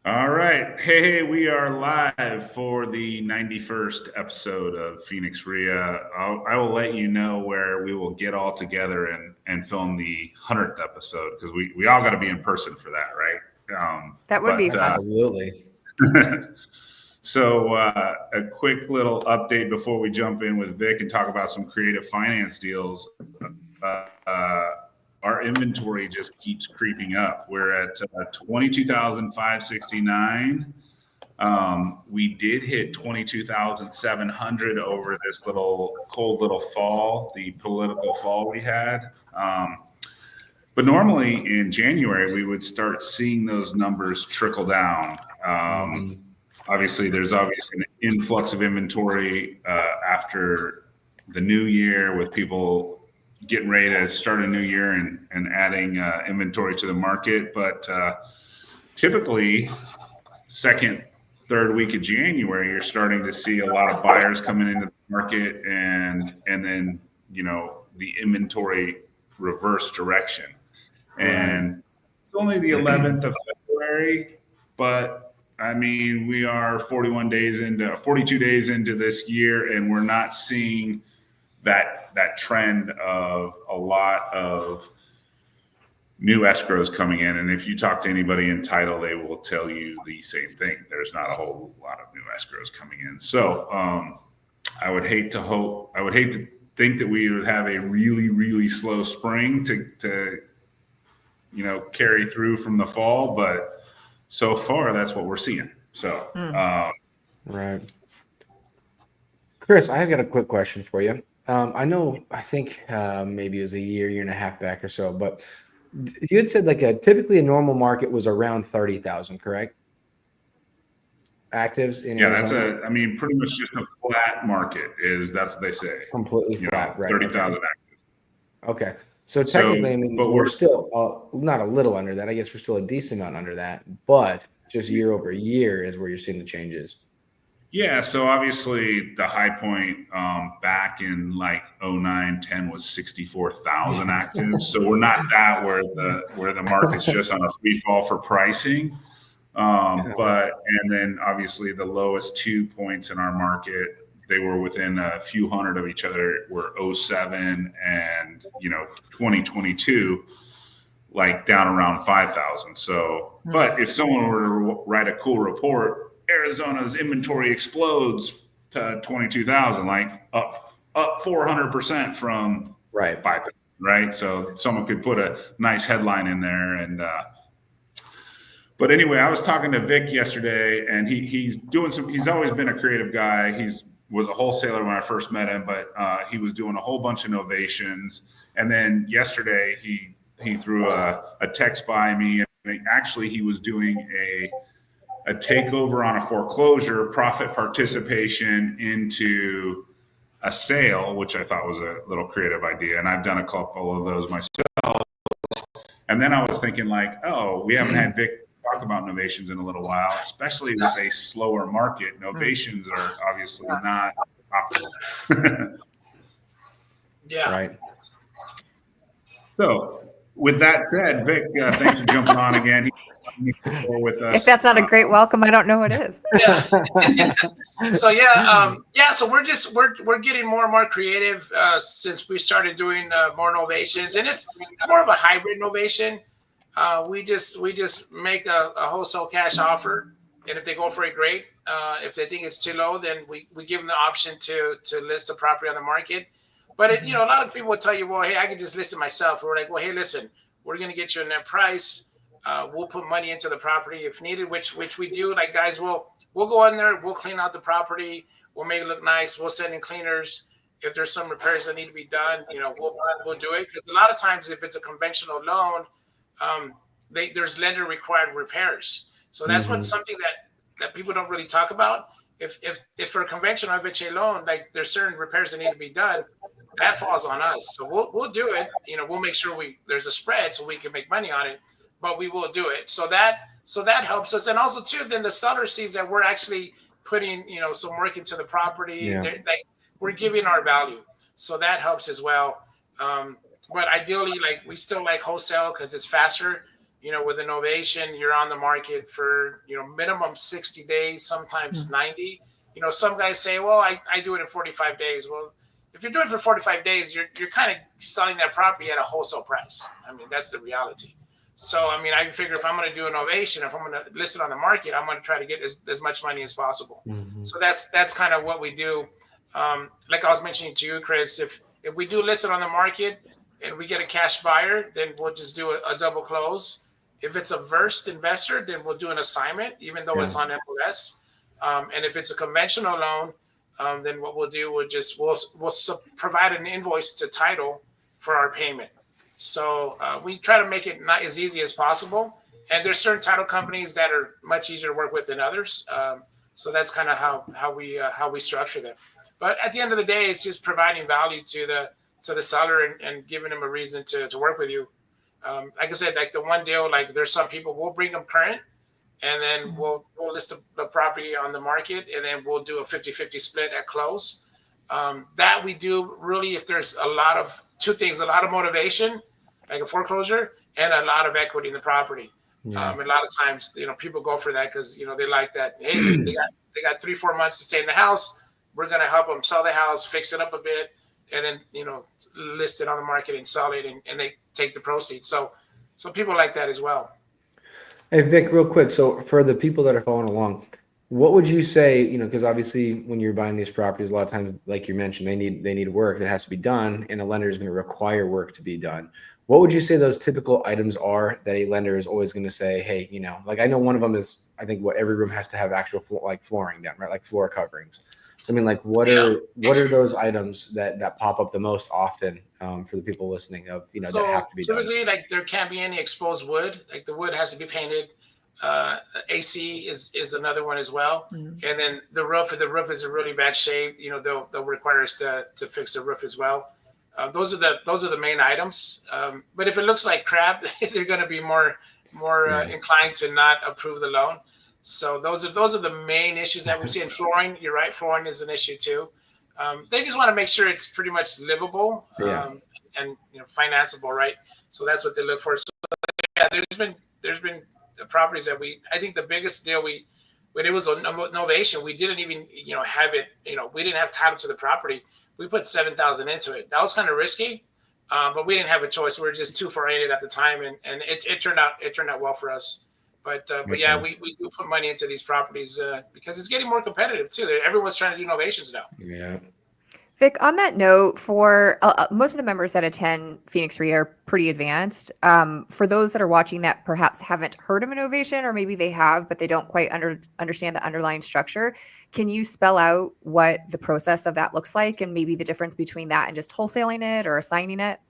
All right. Hey, we are live for the 91st episode of Phoenix RIA. I will let you know where we will get all together and film the 100th episode because we all got to be in person for that, right? That would be But fun. Absolutely. so a quick little update before we jump in with Vic and talk about some creative finance deals. Our inventory just keeps creeping up. We're at 22,569. We did hit 22,700 over this little cold little fall, the political fall we had. But normally in January, we would start seeing those numbers trickle down. Obviously, there's obviously an influx of inventory after the new year with people getting ready to start a new year and adding inventory to the market. But typically, second, third week of January, you're starting to see a lot of buyers coming into the market, and then the inventory reverse direction. And it's only the 11th of February, but I mean, we are 42 days into this year, and we're not seeing that trend of a lot of new escrows coming in. And if you talk to anybody in title, they will tell you the same thing. There's not a whole lot of new escrows coming in. So I would hate to think that we would have a really, really slow spring to carry through from the fall, but so far that's what we're seeing. So Right. Chris, I have got a quick question for you. I think maybe it was a year and a half back or so, but you had said typically a normal market was around 30,000, correct? Actives in Arizona? Pretty much just a flat market that's what they say. Completely flat, right? 30,000 okay. actives. Okay. So technically, but we're still not a little under that. I guess we're still a decent amount under that, but just year over year is where you're seeing the changes. Yeah, so obviously the high point back in like 09, 10 was 64,000 actives. So we're not that where the market's just on a free fall for pricing. And then obviously the lowest 2 points in our market, they were within a few hundred of each other, were 07 and 2022, like down around 5,000. So, but if someone were to write a cool report, Arizona's inventory explodes to 22,000, like up 400% from 5,000, right? So someone could put a nice headline in there. And but anyway, I was talking to Vic yesterday, and he's doing some. He's always been a creative guy. Was a wholesaler when I first met him, but he was doing a whole bunch of novations. And then yesterday he threw a text by me, and he was doing a takeover on a foreclosure, profit participation into a sale, which I thought was a little creative idea. And I've done a couple of those myself. And then I was thinking we haven't had Vic talk about novations in a little while, especially with a slower market. Novations are obviously not popular. Yeah. Right. So with that said, Vic, thanks for jumping on again. With us. If that's not a great welcome, I don't know what is. Yeah. So we're getting more and more creative since we started doing more novations, and it's more of a hybrid novation. We just make a wholesale cash offer, and if they go for it, great. If they think it's too low, then we give them the option to list the property on the market. But a lot of people will tell you, well, hey, I can just list it myself. We're like, well, hey, listen, we're going to get you a net price. We'll put money into the property if needed, which we do. Like, guys, we'll go in there, we'll clean out the property, we'll make it look nice, we'll send in cleaners. If there's some repairs that need to be done, we'll do it. Because a lot of times, if it's a conventional loan, there's lender required repairs. So that's something that people don't really talk about. If for a conventional FHA loan, like there's certain repairs that need to be done, that falls on us. So we'll do it. We'll make sure there's a spread so we can make money on it, but we will do it. So that helps us. And also too, then the seller sees that we're actually putting, some work into the property. Yeah. Like, we're giving our value. So that helps as well. But ideally, like, we still like wholesale because it's faster. with a novation, you're on the market for, minimum 60 days, sometimes 90. Some guys say, well, I do it in 45 days. Well, if you're doing it for 45 days, you're kind of selling that property at a wholesale price. I mean, that's the reality. So, I mean, I figure if I'm going to do a novation, if I'm going to list it on the market, I'm going to try to get as much money as possible. So that's kind of what we do. Like I was mentioning to you, Chris, if we do list it on the market and we get a cash buyer, then we'll just do a double close. If it's a versed investor, then we'll do an assignment, even though it's on MLS. And if it's a conventional loan, then what we'll do, we'll provide an invoice to title for our payment. So we try to make it not as easy as possible. And there's certain title companies that are much easier to work with than others. So that's kind of how we structure them. But at the end of the day, it's just providing value to the seller and giving them a reason to work with you. Like I said, like the one deal, like there's some people, we'll bring them current, and then we'll list the property on the market, and then we'll do a 50-50 split at close. That we do really if there's two things, a lot of motivation, like a foreclosure, and a lot of equity in the property. A lot of times, people go for that because, they like that. Hey, they got 3-4 months to stay in the house. We're going to help them sell the house, fix it up a bit, and then, list it on the market and sell it, and they take the proceeds. So people like that as well. Hey, Vic, real quick. So for the people that are following along, what would you say, because obviously when you're buying these properties, a lot of times, like you mentioned, they need work that has to be done, and a lender is going to require work to be done. What would you say those typical items are that a lender is always going to say, hey, like I know one of them is, I think what every room has to have actual flooring done, right? Like floor coverings. So I mean, like what are those items that pop up the most often for the people listening that have to be done? Typically, like there can't be any exposed wood. Like the wood has to be painted. AC is another one as well. And then the roof, if the roof is in really bad shape, they'll require us to fix the roof as well. Those are the main items. But if it looks like crap, they're going to be more inclined to not approve the loan. So those are the main issues that we see in flooring. You're right, flooring is an issue too. They just want to make sure it's pretty much livable and financeable, right? So that's what they look for. So yeah, there's been properties that I think the biggest deal when it was a novation, we didn't even have it. We didn't have title to the property. We put $7,000 into it. That was kind of risky, but we didn't have a choice. We were just too far in it at the time, and it turned out well for us. But yeah, we do put money into these properties because it's getting more competitive too. Everyone's trying to do novations now. Yeah. Vic, on that note, for most of the members that attend Phoenix Re are pretty advanced. For those that are watching that perhaps haven't heard of a novation, or maybe they have, but they don't quite understand the underlying structure, can you spell out what the process of that looks like and maybe the difference between that and just wholesaling it or assigning it?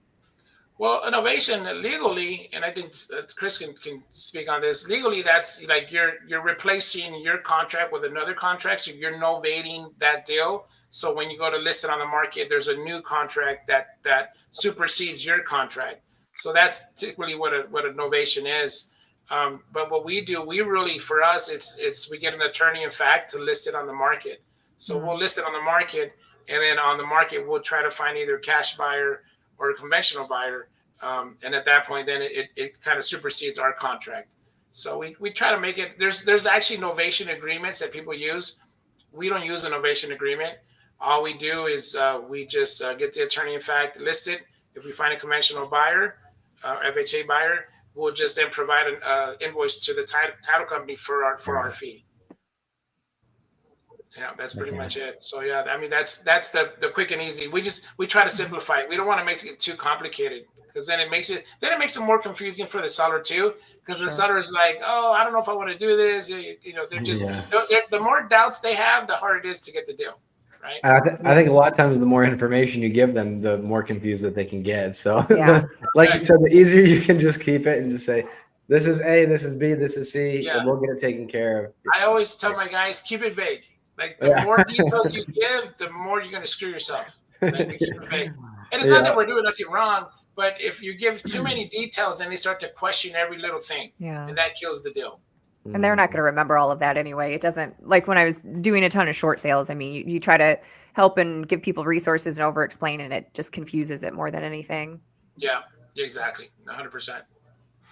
Well, a novation legally, and I think Chris can speak on this. Legally, that's like you're replacing your contract with another contract, so you're novating that deal. So when you go to list it on the market, there's a new contract that supersedes your contract. So that's typically what a novation is. But what we do, for us, it's we get an attorney in fact to list it on the market. So we'll list it on the market, and then on the market we'll try to find either a cash buyer or a conventional buyer. And at that point, then it kind of supersedes our contract. So we try to make it. There's actually novation agreements that people use. We don't use a novation agreement. All we do is we just get the attorney in fact listed. If we find a conventional buyer, FHA buyer, we'll just then provide an invoice to the title company for our fee. Yeah, that's pretty much it. So yeah, I mean that's the quick and easy. We try to simplify it. We don't want to make it too complicated because then it makes it more confusing for the seller too. Because the seller is like, oh, I don't know if I want to do this. They're just the more doubts they have, the harder it is to get the deal. Right. I think a lot of times the more information you give them, the more confused that they can get. So like you said, the easier you can just keep it and just say, this is A, this is B, this is C, and we'll get it taken care of. I always tell my guys, keep it vague. Like the more details you give, the more you're going to screw yourself. Like, we keep it vague. And it's not that we're doing nothing wrong, but if you give too many details, then they start to question every little thing. Yeah. And that kills the deal. And they're not going to remember all of that anyway. It doesn't, like when I was doing a ton of short sales, I mean, you try to help and give people resources and over explain, and it just confuses it more than anything. Yeah, exactly. 100%.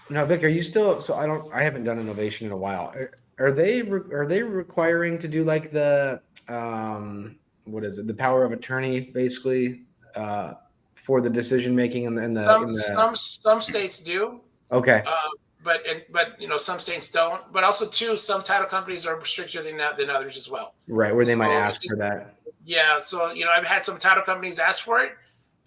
Now, Vic, are you still? So I haven't done innovation in a while. Are they requiring to do like the what is it? The power of attorney, basically, uh, for the decision making Some states do, Okay, uh, but some states don't. But also too, some title companies are stricter than others as well. right, where they might So ask for that. yeah, so I've had some title companies ask for it.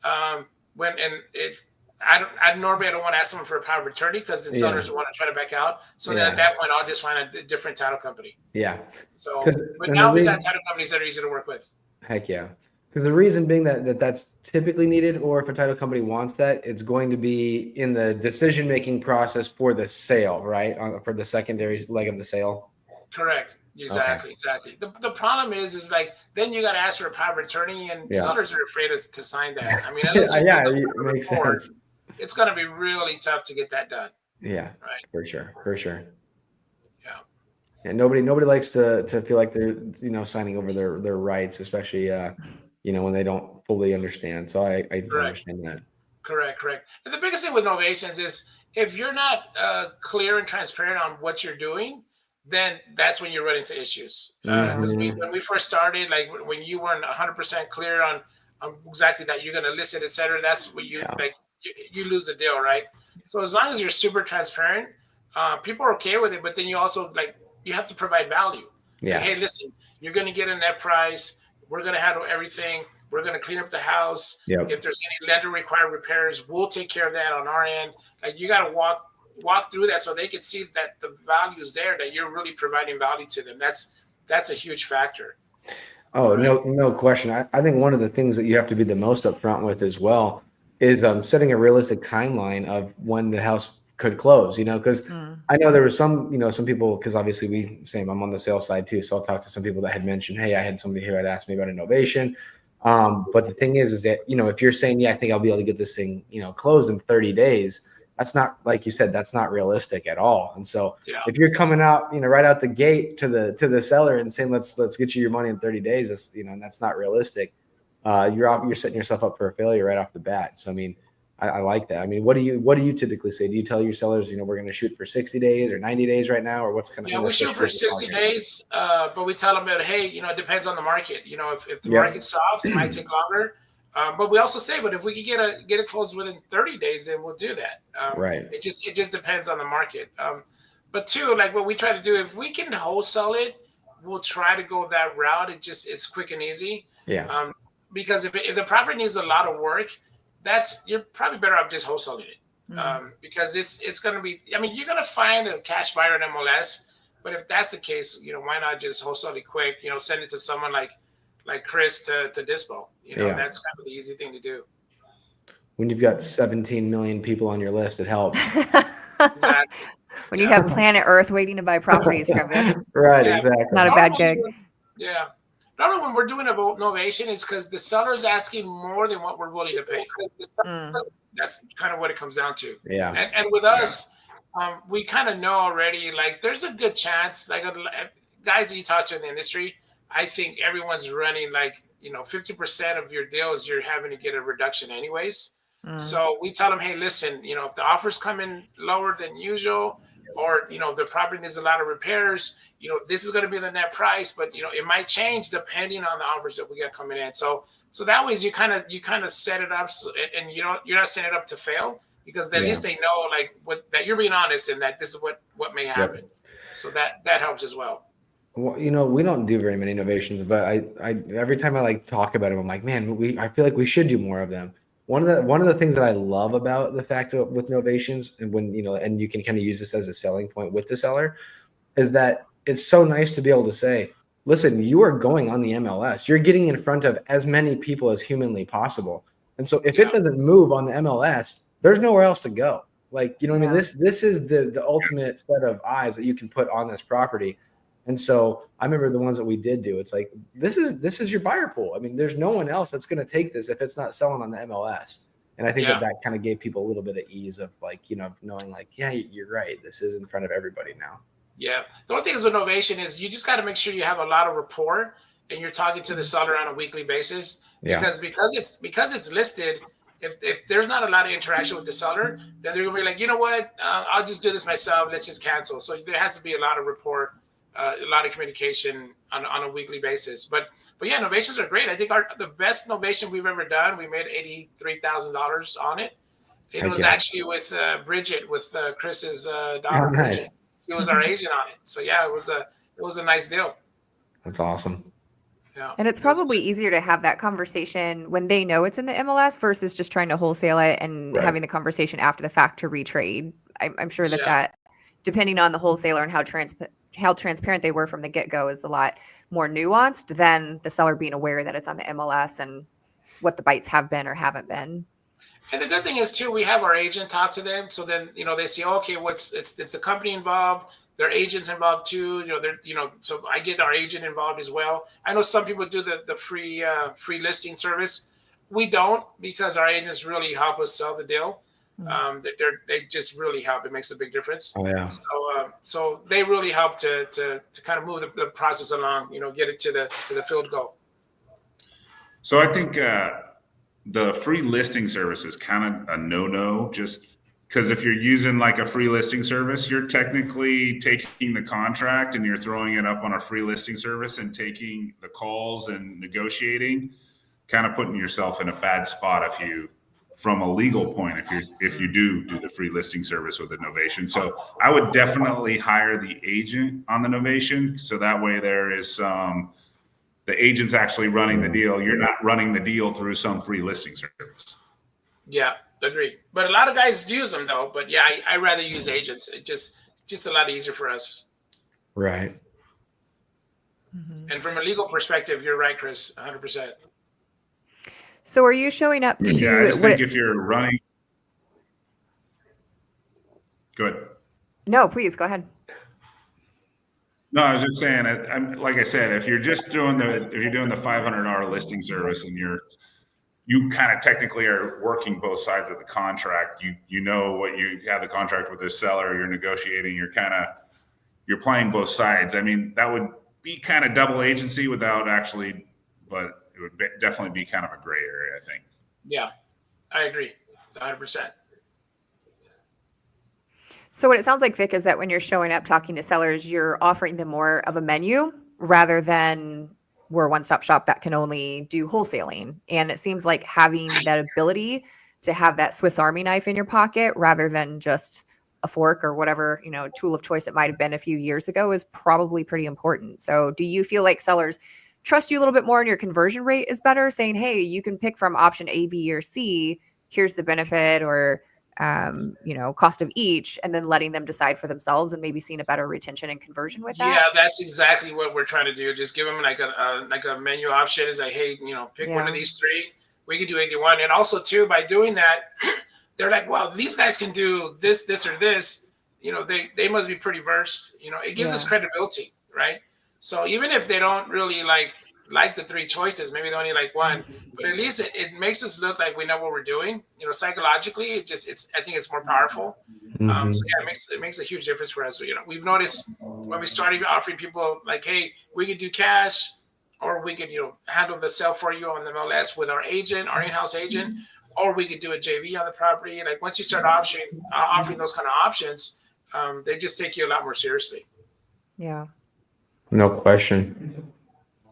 Um, when and if I normally don't want to ask someone for a power of attorney because then Yeah, sellers want to try to back out. So then yeah, at that point, I'll just find a different title company. yeah. So, Because but and the now we got reason, title companies that are easy to work with. heck yeah. Because the reason being that's typically needed, or if a title company wants that, it's going to be in the decision making process for the sale, right? For the secondary leg of the sale. Correct. Okay. Exactly. The problem is like then you got to ask for a power of attorney, and Yeah. sellers are afraid to sign that. I mean, unless you Yeah, get it the makes report, sense. it's going to be really tough to get that done. Yeah, Right. for sure, for sure. Yeah. And nobody likes to feel like they're signing over their rights, especially when they don't fully understand. So I Correct. understand that. Correct. And the biggest thing with novations is if you're not clear and transparent on what you're doing, then that's when you run into issues. Because Mhm. when we first started, like when you weren't 100% clear on exactly that you're going to list it, etc., that's what Yeah, you lose the deal, right? So as long as you're super transparent, people are okay with it. But then you also you have to provide value. Like, yeah, hey, listen, you're going to get a net price. We're going to handle everything. We're going to clean up the house. yep. If there's any lender required repairs, we'll take care of that on our end. Like you got to walk through that so they can see that the value is there, that you're really providing value to them. That's a huge factor. Oh, Right. no question. I think one of the things that you have to be the most upfront with as well is setting a realistic timeline of when the house could close, because Mm. I know there was some people, because obviously I'm on the sales side too. So I'll talk to some people that had mentioned, hey, I had somebody who had asked me about innovation. But the thing is that, if you're saying, yeah, I think I'll be able to get this thing, closed in 30 days, that's not, like you said, that's not realistic at all. And so Yeah. if you're coming out, right out the gate to the seller and saying, let's get you your money in 30 days, and that's not realistic. You're setting yourself up for a failure right off the bat. So, I mean, I like that. I mean, what do you typically say? Do you tell your sellers, we're going to shoot for 60 days or 90 days right now, or what's kind of, Yeah, we shoot for 60 days, but we tell them that, hey, it depends on the market. If the Yep. market's soft, it might take longer. But we also say, but if we can get it closed within 30 days, then we'll do that. Right. It just depends on the market. But too, like what we try to do, if we can wholesale it, we'll try to go that route. It's quick and easy. Yeah. Because if the property needs a lot of work, you're probably better off just wholesaling it. Because it's going to be, I mean, you're going to find a cash buyer in MLS, but if that's the case, why not just wholesale it quick, send it to someone like Chris to Dispo, Yeah. that's kind of the easy thing to do. When you've got 17 million people on your list, it helps. Exactly. When you have planet Earth waiting to buy properties from you. Right. Yeah. Exactly. Not a bad gig. Yeah. Normally when we're doing a novation, it's because the seller's asking more than what we're willing to pay. That's kind of what it comes down to. Yeah. And with us, we kind of know already, like there's a good chance, like guys that you talk to in the industry, I think everyone's running like, 50% of your deals, you're having to get a reduction anyways. So we tell them, hey, listen, if the offers come in lower than usual, or, if the property needs a lot of repairs, this is going to be the net price, but, it might change depending on the offers that we got coming in. So that way you kind of set it up and you're not setting it up to fail, because at least they know that you're being honest and that this is what may happen. Yep. So that helps as well. Well, we don't do very many innovations, but I every time I talk about them, I'm like, man, I feel like we should do more of them. One of the things that I love about the fact with novations, and when and you can kind of use this as a selling point with the seller, is that it's so nice to be able to say, listen, you are going on the MLS. You're getting in front of as many people as humanly possible. And so if it doesn't move on the MLS, there's nowhere else to go. Like, what I mean? This is the ultimate set of eyes that you can put on this property. And so I remember the ones that we did do, it's like, this is your buyer pool. I mean, there's no one else that's going to take this if it's not selling on the MLS. And I think that kind of gave people a little bit of ease of knowing yeah, you're right. This is in front of everybody now. Yeah. The one thing is with novation is you just got to make sure you have a lot of rapport and you're talking to the seller on a weekly basis, because it's listed. if there's not a lot of interaction with the seller, then they're gonna be like, you know what, I'll just do this myself. Let's just cancel. So there has to be a lot of rapport, a lot of communication on a weekly basis. But yeah, novations are great. I think the best novation we've ever done, we made $83,000 on it. It was actually with Bridget, with Chris's daughter, Bridget. Nice. She was our agent on it. So yeah, it was a nice deal. That's awesome. Yeah. And it's probably easier to have that conversation when they know it's in the MLS versus just trying to wholesale it and Right. having the conversation after the fact to retrade. I'm sure that that, depending on the wholesaler and how transparent they were from the get-go, is a lot more nuanced than the seller being aware that it's on the MLS and what the bites have been or haven't been. And the good thing is too, we have our agent talk to them. So then, they say, okay, it's the company involved, their agents involved too. So I get our agent involved as well. I know some people do the free listing service. We don't, because our agents really help us sell the deal. They just really help. It makes a big difference. Oh yeah. So they really help to kind of move the process along, get it to the field goal. So I think the free listing service is kind of a no-no, just because if you're using like a free listing service, you're technically taking the contract and you're throwing it up on a free listing service and taking the calls and negotiating, kind of putting yourself in a bad spot from a legal point, if you do the free listing service with a novation. So I would definitely hire the agent on the novation, so that way there is the agent's actually running the deal. You're not running the deal through some free listing service. Yeah, agreed. But a lot of guys use them though. But yeah, I rather use agents. It just a lot easier for us. Right. And from a legal perspective, you're right, Chris, 100%. So are you showing up to? Yeah, I just think if you're running. Good. No, please go ahead. No, I was just saying, like I said, if you're doing the $500 listing service and you kind of technically are working both sides of the contract, you know what you have the contract with the seller, you're negotiating, you're playing both sides. I mean, that would be kind of double agency but it would definitely be kind of a gray area, I think. Yeah, I agree, 100%. So what it sounds like, Vic, is that when you're showing up talking to sellers, you're offering them more of a menu rather than we're a one-stop shop that can only do wholesaling. And it seems like having that ability to have that Swiss Army knife in your pocket rather than just a fork or whatever, tool of choice it might have been a few years ago is probably pretty important. So do you feel like sellers trust you a little bit more and your conversion rate is better, saying, hey, you can pick from option A, B, or C, here's the benefit or cost of each, and then letting them decide for themselves and maybe seeing a better retention and conversion with that? Yeah, that's exactly what we're trying to do. Just give them like a menu option. Is like, hey, pick one of these three. We could do 81. And also too, by doing that, they're like, wow, these guys can do this, or this. They must be pretty versed. It gives us credibility, right? So even if they don't really like the three choices, maybe they only like one, but at least it makes us look like we know what we're doing. Psychologically, I think it's more powerful. So yeah, it makes a huge difference for us. So, we've noticed when we started offering people like, hey, we could do cash, or we could, handle the sale for you on the MLS with our in-house agent, or we could do a JV on the property. Like once you start offering those kind of options, they just take you a lot more seriously. Yeah. No question.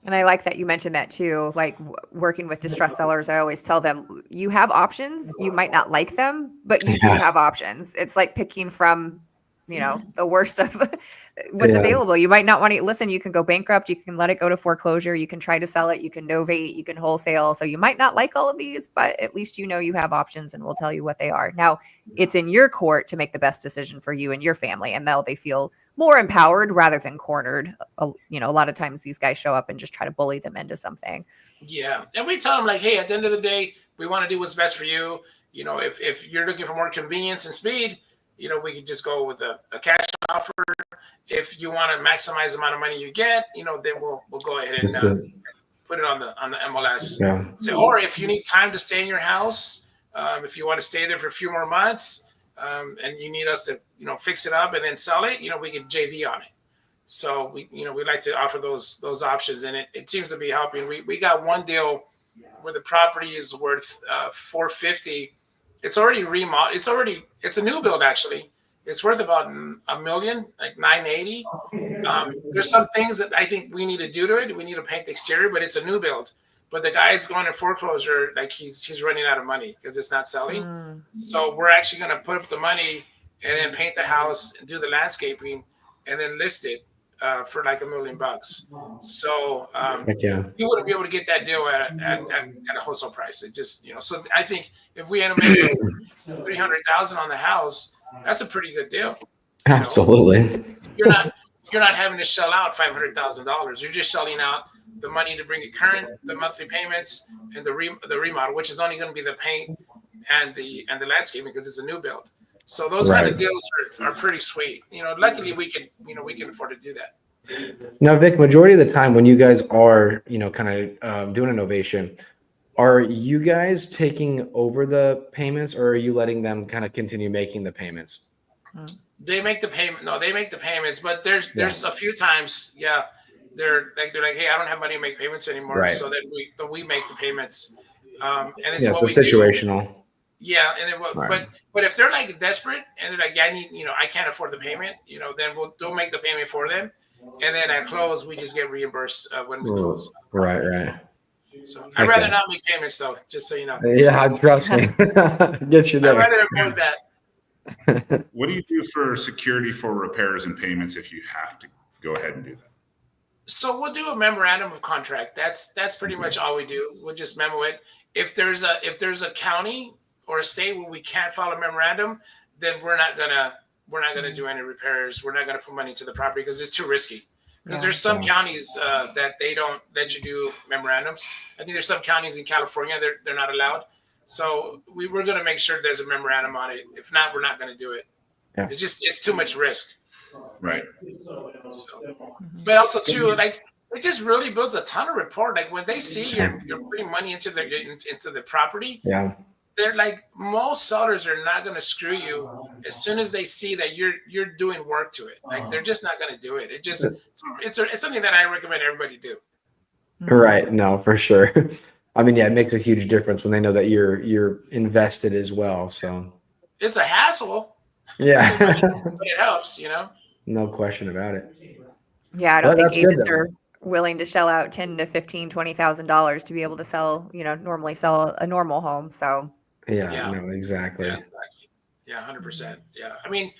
And I like that you mentioned that too. Like working with distressed sellers, I always tell them, you have options. You might not like them, but you do have options. It's like picking from, the worst of what's available. You might not want to listen. You can go bankrupt. You can let it go to foreclosure. You can try to sell it. You can novate. You can wholesale. So you might not like all of these, but at least you have options, and we'll tell you what they are. Now, it's in your court to make the best decision for you and your family, and they feel more empowered rather than cornered. A lot of times these guys show up and just try to bully them into something. Yeah. And we tell them like, hey, at the end of the day, we want to do what's best for you. If you're looking for more convenience and speed, we can just go with a cash offer. If you want to maximize the amount of money you get, then we'll go ahead and put it on the MLS. Yeah. So, or if you need time to stay in your house, if you want to stay there for a few more months, and you need us to, fix it up and then sell it, we can JV on it. So we like to offer those options, and it seems to be helping. We got one deal where the property is worth 450. It's already remodeled. It's a new build actually. It's worth about $1 million, like 980. There's some things that I think we need to do to it. We need to paint the exterior, but it's a new build. But the guy's going in foreclosure, like he's running out of money because it's not selling. So we're actually going to put up the money and then paint the house and do the landscaping and then list it for like $1 million. So you wouldn't be able to get that deal at a wholesale price. It just, so I think if we end up making 300,000 on the house, that's a pretty good deal. Absolutely. You're not having to shell out $500,000. You're just selling out the money to bring it current, the monthly payments, and the remodel, which is only going to be the paint and the landscaping because it's a new build. So those kind of deals are pretty sweet. Luckily we can afford to do that. Now, Vic, majority of the time when you guys are, kind of doing a novation, are you guys taking over the payments or are you letting them kind of continue making the payments? They make the payment. No, they make the payments, but there's a few times, they're like, hey, I don't have money to make payments anymore. Right. So then we make the payments. And it's so situational. Do. Yeah. And then but if they're like desperate and they're like, I need, I can't afford the payment, then they'll make the payment for them. And then at close, we just get reimbursed when we close. Right. So I'd rather not make payments though, just so you know. Yeah, trust me. Get you there. I'd rather avoid that. What do you do for security for repairs and payments if you have to go ahead and do that? So we'll do a memorandum of contract. That's pretty much all we do. We'll just memo it. If there's a county or a state where we can't file a memorandum, then we're not gonna do any repairs. We're not gonna put money into the property because it's too risky. Because there's some counties that they don't let you do memorandums. I think there's some counties in California they're not allowed. So we're going to make sure there's a memorandum on it. If not, we're not going to do it. Yeah. It's too much risk. Right. So, but also too, like it just really builds a ton of rapport. Like when they see you're putting money into the property, they're like, most sellers are not going to screw you as soon as they see that you're doing work to it. Like they're just not going to do it. It's something that I recommend everybody do. Right. No, for sure. I mean, it makes a huge difference when they know that you're invested as well. So it's a hassle. Yeah. but it helps, No question about it. Yeah, I don't think agents are willing to shell out $10,000 to $15,000, $20,000 to be able to sell, normally sell a normal home. So no, exactly. Yeah, 100%. Yeah. I mean,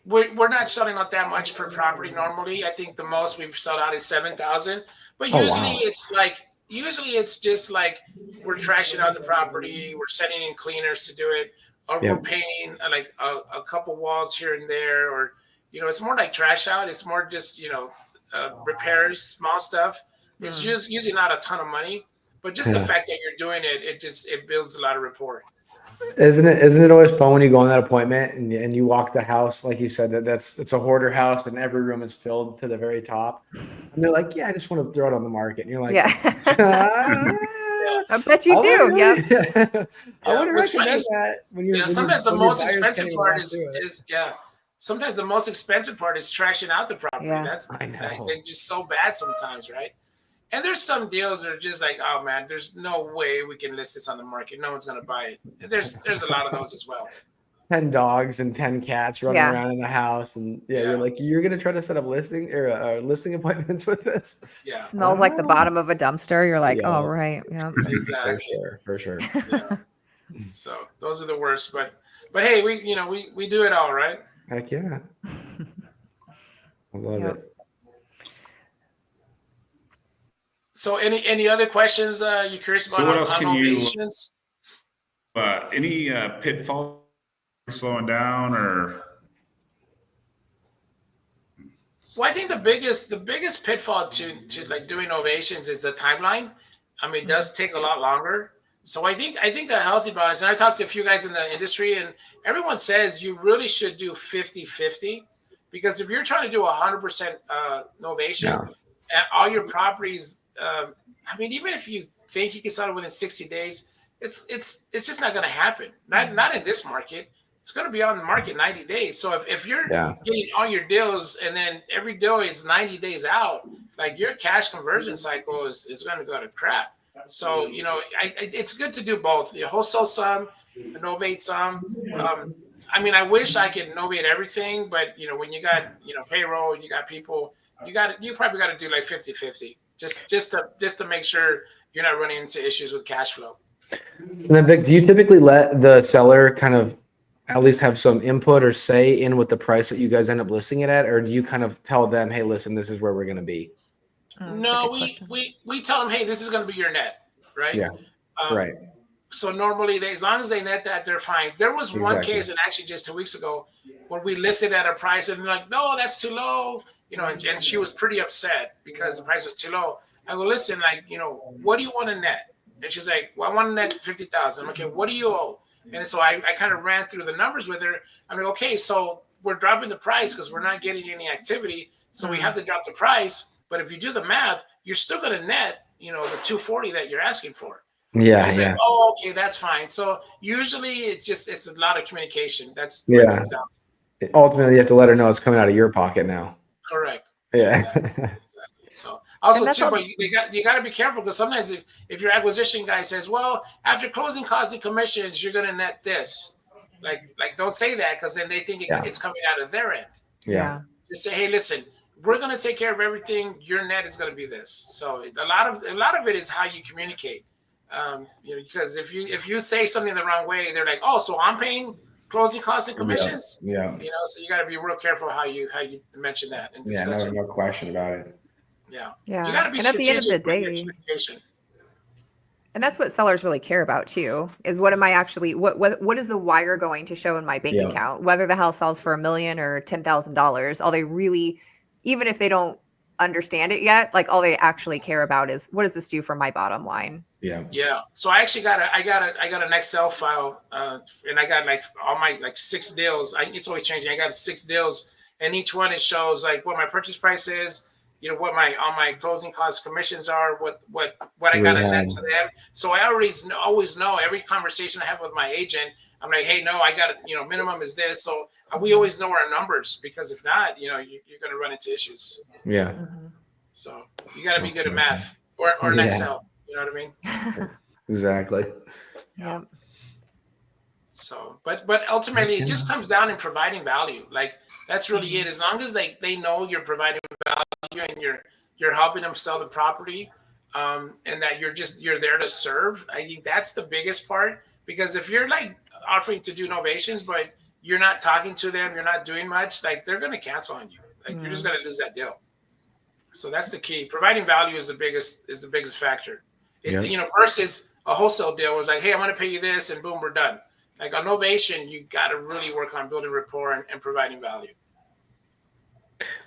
we're not selling out that much per property normally. I think the most we've sold out is 7,000. But usually it's just like we're trashing out the property, we're sending in cleaners to do it, or we're painting like a couple walls here and there, or it's more like trash out. It's more just repairs, small stuff. It's usually not a ton of money, but just the fact that you're doing it, it builds a lot of rapport. Isn't it always fun when you go on that appointment and you walk the house, like you said, it's a hoarder house and every room is filled to the very top, and they're like, I just want to throw it on the market, and you're like, I bet you do. I wouldn't recommend that when you're sometimes the most expensive part is sometimes the most expensive part is trashing out the property. I know. They're just so bad sometimes, right? And there's some deals that are just like, oh man, there's no way we can list this on the market. No one's gonna buy it. And there's a lot of those as well. 10 dogs and 10 cats running around in the house, and you're like, you're gonna try to set up listing appointments with this. Yeah, smells like the bottom of a dumpster. You're like, oh right, exactly, for sure. So those are the worst, but hey, we do it all, right? Heck yeah, I love it. So any other questions you're curious about? So what else can you? Any pitfalls? Slowing down, or? Well, I think the biggest pitfall to like doing novations is the timeline. I mean, it does take a lot longer. So I think a healthy balance, and I talked to a few guys in the industry, and everyone says you really should do 50-50, because if you're trying to do 100% novation and all your properties, I mean, even if you think you can sell it within 60 days, it's just not going to happen. Not in this market. It's going to be on the market 90 days. So if you're getting all your deals and then every deal is 90 days out, like your cash conversion cycle is going to go to crap. So, it's good to do both. You wholesale some, novate some. I mean, I wish I could novate everything, but when you got, payroll, you got people, you probably got to do like 50-50 just to make sure you're not running into issues with cash flow. And then, Vic, do you typically let the seller kind of at least have some input or say in with the price that you guys end up listing it at, or do you kind of tell them, hey, listen, this is where we're going to be? No, we tell them, hey, this is going to be your net, right? Yeah, right. So normally, as long as they net that, they're fine. There was one case, and actually just 2 weeks ago, where we listed at a price, and they're like, no, that's too low, and she was pretty upset because the price was too low. I go, listen, like, what do you want to net? And she's like, well, I want to net 50,000. Okay, what do you owe? And so I kind of ran through the numbers with her. I'm like, okay, so we're dropping the price because we're not getting any activity, so we have to drop the price. But if you do the math, you're still going to net, the 240 that you're asking for. Yeah, yeah. Like, oh, okay, that's fine. So usually it's a lot of communication. That's what it comes down to. Ultimately, you have to let her know it's coming out of your pocket now. Correct. Yeah. Exactly. So also too, but you got to be careful because sometimes if your acquisition guy says, well, after closing costs and commissions, you're going to net this. Like don't say that because then they think it's coming out of their end. Yeah. Just say, hey, listen, we're going to take care of everything. Your net is going to be this. So a lot of it is how you communicate. Because if you say something the wrong way, they're like, oh, so I'm paying closing costs and commissions. Yeah. So you got to be real careful how you mention that and discuss it. No question about it. Yeah. Yeah. You got to be and at the end of the day, and that's what sellers really care about too, is what am I actually, what is the wire going to show in my bank account, whether the house sells for $1 million or $10,000. All they really, even if they don't understand it yet, like all they actually care about is what does this do for my bottom line? Yeah. Yeah. So I actually got an Excel file, and I got like all my 6 deals. It's always changing. I got 6 deals, and each one it shows like what my purchase price is, what all my closing costs, commissions are, what I got to net to them. So I always know every conversation I have with my agent. I'm like, hey, no, I got it. Minimum is this. So we always know our numbers because if not, you're going to run into issues. Yeah. Mm-hmm. So you got to be good at math or Excel. You know what I mean? Exactly. Yeah. So, but ultimately, it just comes down in providing value. Like that's really it. As long as they know you're providing value and you're helping them sell the property, and that you're there to serve. I think that's the biggest part. Because if you're like offering to do novations, but you're not talking to them, you're not doing much, like they're going to cancel on you. Like you're just going to lose that deal. So that's the key. Providing value is the biggest factor. Versus a wholesale deal was like, hey, I'm going to pay you this, and boom, we're done. Like on novation, you got to really work on building rapport and providing value.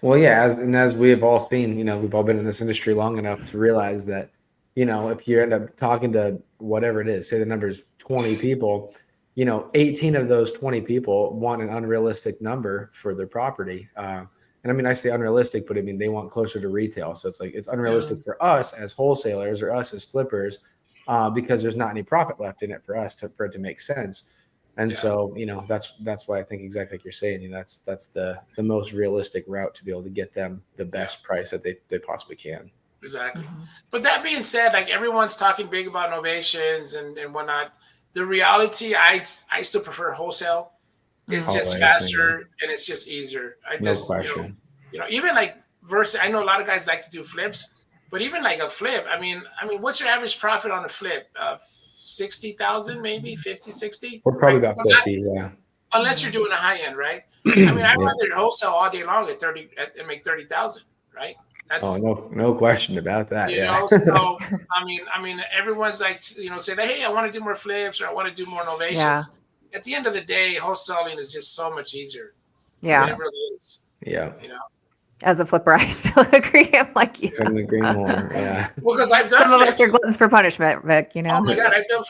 Well, yeah, as we have all seen, we've all been in this industry long enough to realize that, if you end up talking to whatever it is, say the number is 20 people, 18 of those 20 people want an unrealistic number for their property. And I mean, I say unrealistic, but I mean, they want closer to retail. So it's like, it's unrealistic for us as wholesalers or us as flippers, because there's not any profit left in it for us for it to make sense. And so, that's why I think exactly like you're saying, that's the most realistic route to be able to get them the best price that they possibly can. Exactly. Mm-hmm. But that being said, like everyone's talking big about novations and whatnot. The reality, I still prefer wholesale. It's just faster and it's just easier. Even like versus, I know a lot of guys like to do flips, but even like a flip, I mean, what's your average profit on a flip? 60,000, maybe 50, 60. We're probably about 50, yeah. Unless you're doing a high end, right? I mean, I'd rather wholesale all day long at 30 and make 30,000, right? That's, no question about that. So I mean, everyone's like, say that, hey, I want to do more flips or I want to do more novations. Yeah. At the end of the day, wholesaling is just so much easier. Yeah, I mean, it really is. Yeah. As a flipper, I still agree. I'm like, couldn't agree more. Yeah. Well, because I've done some of us are gluttons for punishment, Vic. Oh my God, I've done.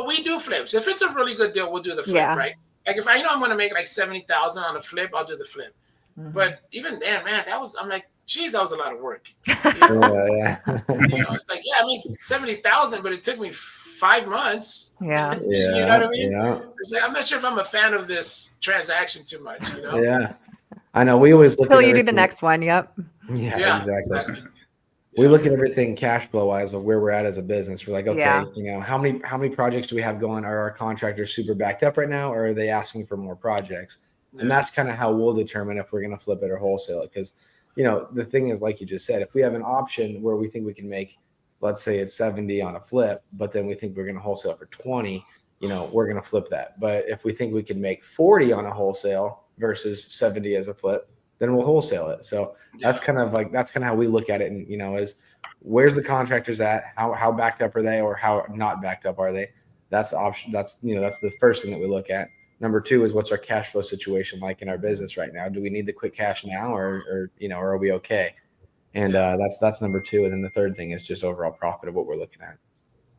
We do flips. If it's a really good deal, we'll do the flip, right? Like if I know I'm going to make like 70,000 on a flip, I'll do the flip. Mm-hmm. But even then, man, I'm like, geez, that was a lot of work. It's like, I mean, 70,000, but it took me 5 months. Yeah. You know what I mean? Yeah. It's like, I'm not sure if I'm a fan of this transaction too much. Yeah. I know. We always look until you do the next one. Yep. Yeah, exactly. we look at everything cash flow wise of where we're at as a business. We're like, okay, Yeah. you know, how many projects do we have going? Are our contractors super backed up right now, or are they asking for more projects? And that's kind of how we'll determine if we're going to flip it or wholesale it. Because, you know, the thing is, like you just said, if we have an option where we think we can make, let's say it's 70 on a flip, but then we think we're going to wholesale it for 20, you know, we're going to flip that. But if we think we can make 40 on a wholesale versus 70 as a flip, then we'll wholesale it. So that's kind of how we look at it. And, you know, is where's the contractors at? How backed up are they, or how not backed up are they? That's the option. That's, you know, that's the first thing that we look at. Number two is what's our cash flow situation like in our business right now? Do we need the quick cash now, or you know, are we okay? And that's number two. And then the third thing is just overall profit of what we're looking at.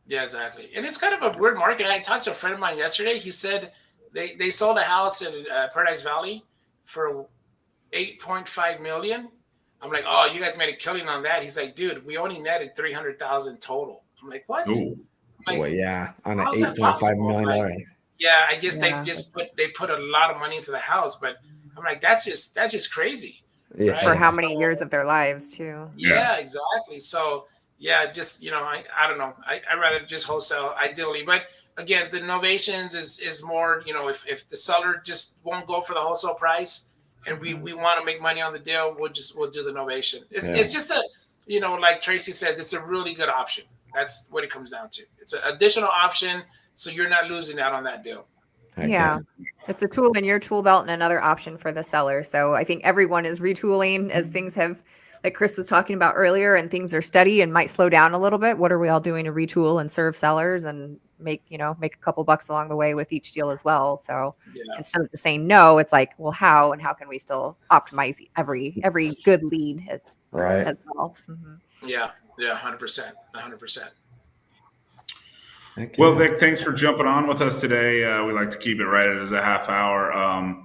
Yeah, exactly. And it's kind of a weird market. I talked to a friend of mine yesterday. He said they sold a house in Paradise Valley for 8.5 million. I'm like, oh, you guys made a killing on that. He's like, dude, we only netted 300,000 total. I'm like, what? Like, well, yeah, on an how's that 8.5 million. possible? Like, yeah, I guess Yeah. they put a lot of money into the house, but I'm like, that's just crazy. Yeah, right? For how So- many years of their lives too. Yeah, exactly. So yeah, just, you know, I don't know. I'd rather just wholesale ideally. But again, the Novations is more, you know, if the seller just won't go for the wholesale price and we want to make money on the deal, we'll do the Novation. It's just a, you know, like Tracy says, it's a really good option. That's what it comes down to. It's an additional option, so you're not losing out on that deal. Yeah. It's a tool in your tool belt and another option for the seller. So I think everyone is retooling as things have, like Chris was talking about earlier, and things are steady and might slow down a little bit. What are we all doing to retool and serve sellers and make a couple bucks along the way with each deal as well? So instead of just saying no, it's like, well, how can we still optimize every good lead as well? Mm-hmm. Yeah, 100%. Okay. Well, Vic, thanks for jumping on with us today. We like to keep it right at a half hour.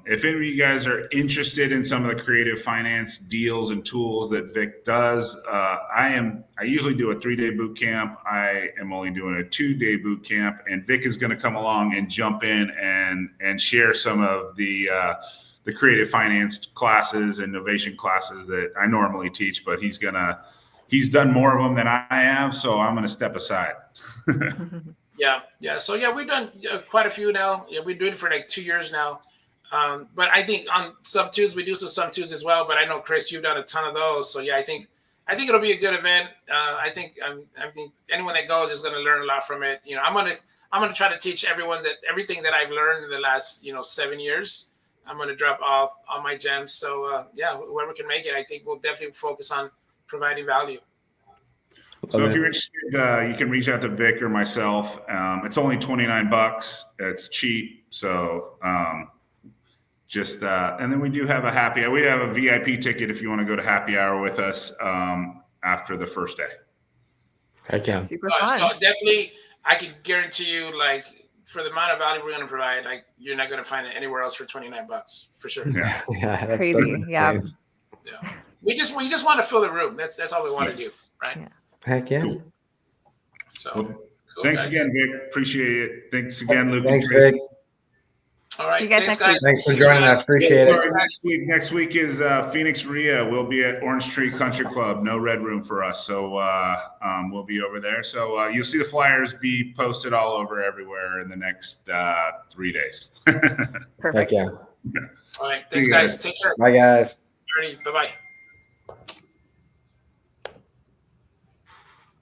If any of you guys are interested in some of the creative finance deals and tools that Vic does, I usually do a 3-day boot camp. I am only doing a 2-day boot camp, and Vic is going to come along and jump in and share some of the creative finance classes and innovation classes that I normally teach, but he's done more of them than I have, so I'm going to step aside. Yeah. So yeah, we've done quite a few now. Yeah, we've been doing it for like 2 years now. But I think on sub twos we do some sub twos as well. But I know Chris, you've done a ton of those. So yeah, I think it'll be a good event. I think anyone that goes is going to learn a lot from it. You know, I'm gonna try to teach everyone that everything that I've learned in the last 7 years. I'm gonna drop off all my gems. So yeah, whoever can make it, I think we'll definitely focus on providing value. So if you're interested, you can reach out to Vic or myself. It's only $29. It's cheap. So and then we do have a happy hour. We have a VIP ticket if you want to go to happy hour with us after the first day. Heck yeah. Super fun. No, definitely, I can guarantee you, like, for the amount of value we're going to provide, like, you're not going to find it anywhere else for $29 for sure. Yeah, That's crazy. Yeah. We just want to fill the room. That's all we want to do, right? Yeah. Heck yeah. Cool. So Well, cool, thanks guys. again, Vic. Appreciate it. Thanks again, Luke. Thanks, and Tracy. Vic. All right. See you guys Thanks, next week. Thanks for joining us. Appreciate it. Next week is Phoenix Heredia. We'll be at Orange Tree Country Club. No red room for us, so we'll be over there. So you'll see the flyers be posted all over everywhere in the next 3 days. Perfect. Heck yeah. All right. Thanks, See you guys. guys. Take care. Bye, guys. Bye bye.